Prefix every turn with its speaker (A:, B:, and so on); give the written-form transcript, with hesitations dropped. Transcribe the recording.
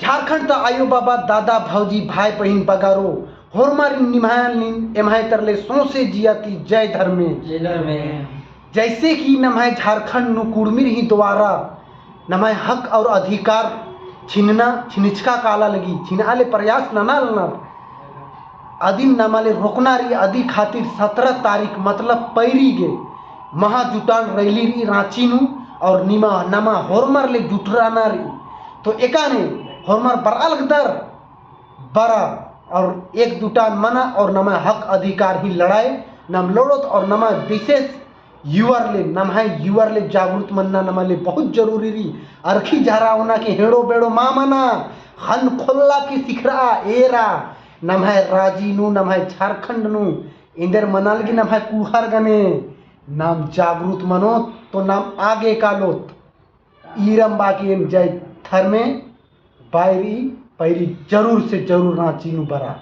A: झारखंड त आयो बाबा दादा भाउजी भाई बहिन बगारो होरमारी निमायन एमाय तरले सोसे जियाती जय धर्मे जैसे कि नमाय झारखंड नु कुड़मिर ही द्वारा नमाय हक और अधिकार छिनना छिनिचका काला लगी छिनाले प्रयास नना अदिन नमाले रोकना रही अदी खातिर 17 तारीख मतलब पैरी गे महाजुटान रैली रही रांची नु और निमा नमा होरमर ले जुटराना रही तो एकाने होरमर बराल दर बरा और एक दुटान मना और नमा हक अधिकार ही लड़ाए नम लड़त और नमा विशेष युवर ले जागृत मनना नमले बहुत जरूरी रही अरखी जहरावना के हेड़ो बेड़ो मामना हन खोल्ला की सिखरा एरा नमः राजी नु नमः झारखंड नु इंदर मनालगी नमः कुहर गने नाम जागृत मनो तो नाम आगे कालोत ईरम बाकी जय धर्मे बायरी पैरी जरूर से जरूर रांची नु बरा।